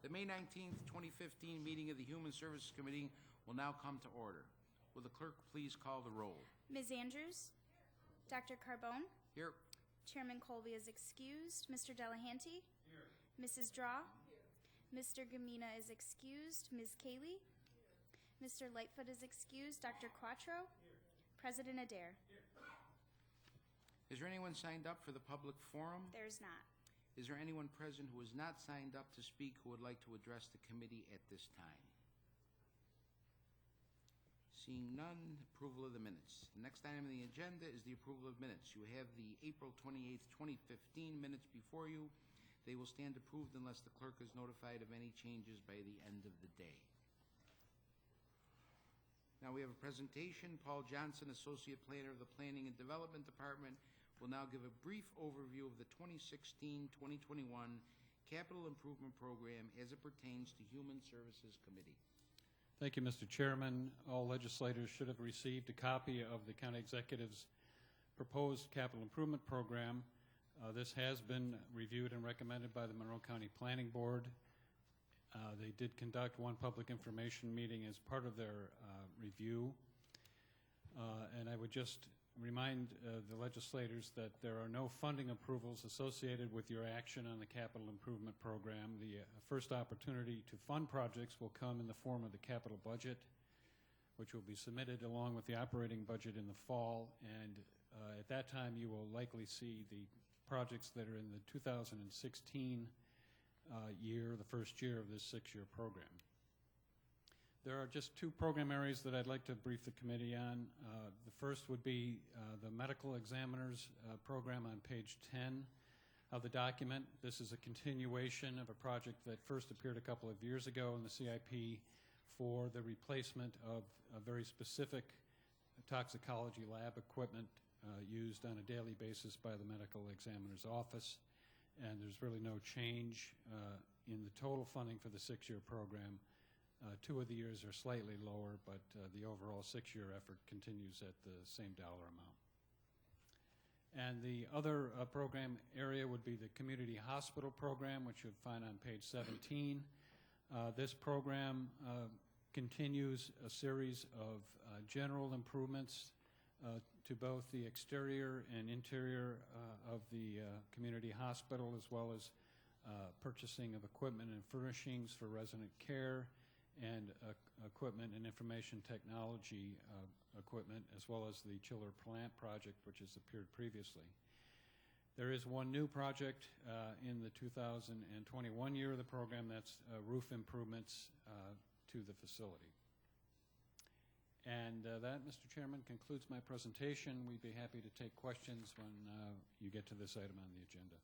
The May 19th, 2015 meeting of the Human Services Committee will now come to order. Will the clerk please call the roll? Ms. Andrews? Dr. Carbone? Here. Chairman Colby is excused. Mr. Delahanty? Here. Mrs. Draw? Here. Mr. Gamina is excused. Ms. Cayley? Mr. Lightfoot is excused. Dr. Quattro? Here. President Adair? Here. Is there anyone signed up for the public forum? There's not. Is there anyone present who is not signed up to speak who would like to address the committee at this time? Seeing none, approval of the minutes. The next item on the agenda is the approval of minutes. You have the April 28th, 2015 minutes before you. They will stand approved unless the clerk is notified of any changes by the end of the day. Now we have a presentation. Paul Johnson, Associate Planner of the Planning and Development Department, will now give a brief overview of the 2016-2021 Capital Improvement Program as it pertains to Human Services Committee. Thank you, Mr. Chairman. All legislators should have received a copy of the County Executive's proposed capital improvement program. This has been reviewed and recommended by the Monroe County Planning Board. They did conduct one public information meeting as part of their review. And I would just remind the legislators that there are no funding approvals associated with your action on the capital improvement program. The first opportunity to fund projects will come in the form of the capital budget, which will be submitted along with the operating budget in the fall. And at that time, you will likely see the projects that are in the 2016 year, the first year of this 6-year program. There are just two program areas that I'd like to brief the committee on. The first would be the medical examiners program on page 10 of the document. This is a continuation of a project that first appeared a couple of years ago in the CIP for the replacement of a very specific toxicology lab equipment used on a daily basis by the medical examiner's office. And there's really no change in the total funding for the 6-year program. 2 of the years are slightly lower, but the overall 6-year effort continues at the same dollar amount. And the other program area would be the community hospital program, which you'll find on page 17. This program continues a series of general improvements to both the exterior and interior of the community hospital, as well as purchasing of equipment and furnishings for resident care, and equipment and information technology equipment, as well as the chiller plant project, which has appeared previously. There is one new project in the 2021 year of the program. That's roof improvements to the facility. And that, Mr. Chairman, concludes my presentation. We'd be happy to take questions when you get to this item on the agenda.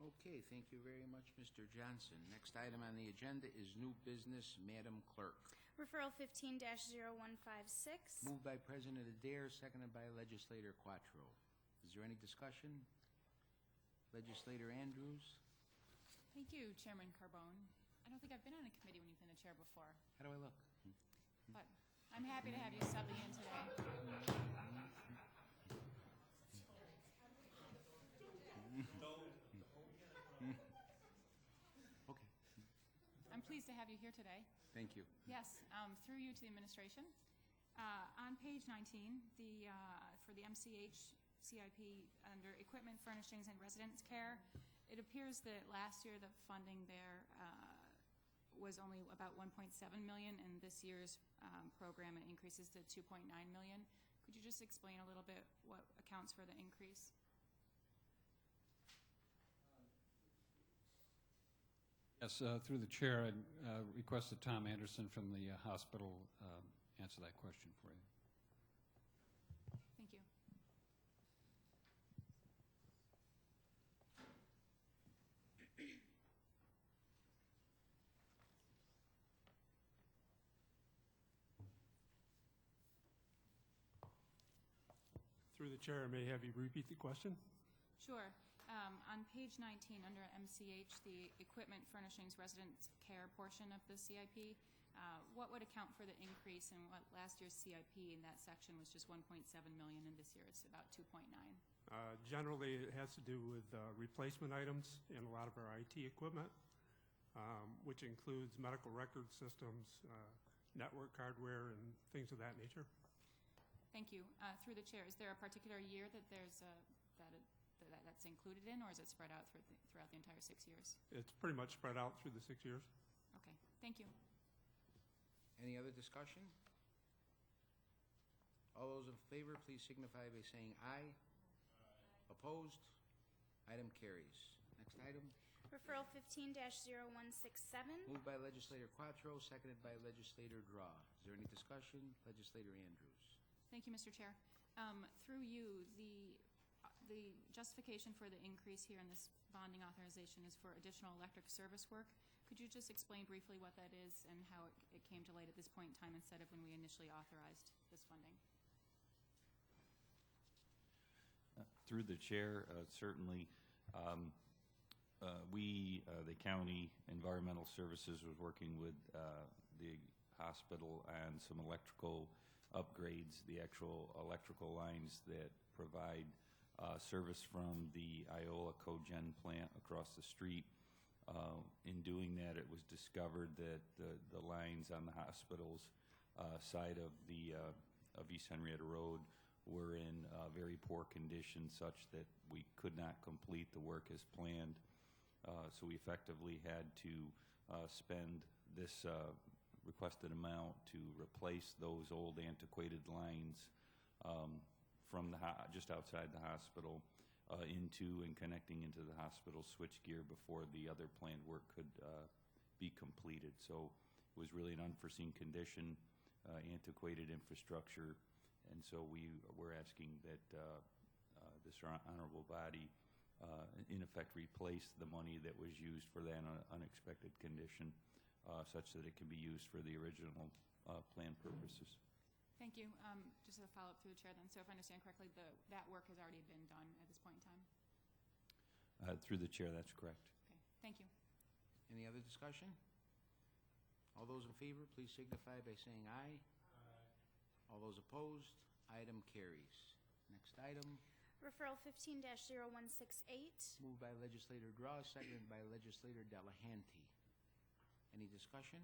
Okay, thank you very much, Mr. Johnson. Next item on the agenda is new business. Madam Clerk. Referral 15-0156. Moved by President Adair, seconded by Legislator Quattro. Is there any discussion? Legislator Andrews. Thank you, Chairman Carbone. I don't think I've been on a committee when you've been a chair before, How do I look? but I'm happy to have you subbing in today. Okay, I'm pleased to have you here today. thank you. Yes, through you to the administration. On page 19, for the MCH CIP under equipment, furnishings, and residence care, it appears that last year the funding there was only about 1.7 million, and this year's program it increases to 2.9 million. Could you just explain a little bit what accounts for the increase? Yes, through the chair, I requested Tom Anderson from the hospital answer that question for you. Thank you. Through the chair, may I have you repeat the question? Sure. On page 19, under MCH, the equipment, furnishings, resident care portion of the CIP, what would account for the increase in what last year's CIP in that section was just 1.7 million, and this year it's about 2.9? Generally, it has to do with replacement items in a lot of our IT equipment. which includes medical record systems, network hardware, and things of that nature. Thank you. Through the chair, is there a particular year that that's included in, or is it spread out throughout the entire 6 years? It's pretty much spread out through the 6 years. Okay, thank you. Any other discussion? All those in favor, please signify by saying aye. Opposed? Item carries. Next item, Referral 15-0167. moved by Legislator Quattro, seconded by Legislator Draw. Is there any discussion? Legislator Andrews. Thank you, Mr. Chair. Through you, the justification for the increase here in this bonding authorization is for additional electric service work. Could you just explain briefly what that is and how it came to light at this point in time instead of when we initially authorized this funding? Through the chair, certainly, the county environmental services was working with the hospital on some electrical upgrades, the actual electrical lines that provide service from the Iola cogen plant across the street. In doing that, it was discovered that the lines on the hospital's side of East Henrietta Road were in very poor condition, such that we could not complete the work as planned. So we effectively had to spend this requested amount to replace those old antiquated lines from just outside the hospital into and connecting into the hospital switchgear before the other planned work could be completed. So it was really an unforeseen condition, antiquated infrastructure, and so we're asking that this honorable body in effect replace the money that was used for that unexpected condition such that it can be used for the original planned purposes. Thank you. Just a follow-up through the chair then. So if I understand correctly, that work has already been done at this point in time? Through the chair, that's correct. Okay, thank you. Any other discussion? All those in favor, please signify by saying aye. All those opposed, item carries. Next item, Referral 15-0168. moved by Legislator Draw, seconded by Legislator Delahanty. Any discussion?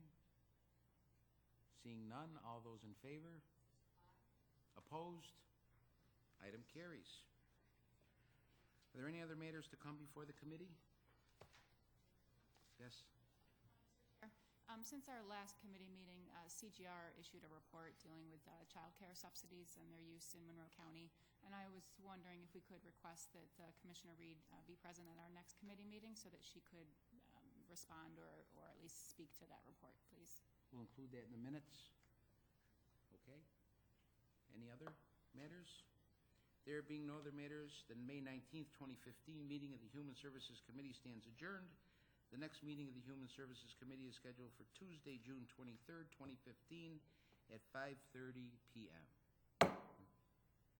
Seeing none, all those in favor? Opposed? Item carries. Are there any other matters to come before the committee? Yes? Since our last committee meeting, CGR issued a report dealing with child care subsidies and their use in Monroe County. And I was wondering if we could request that Commissioner Reed be present at our next committee meeting so that she could respond or at least speak to that report, please. We'll include that in the minutes. Okay. Any other matters? There being no other matters, then May 19th, 2015 meeting of the Human Services Committee stands adjourned. The next meeting of the Human Services Committee is scheduled for Tuesday, June 23rd, 2015 at 5:30 p.m.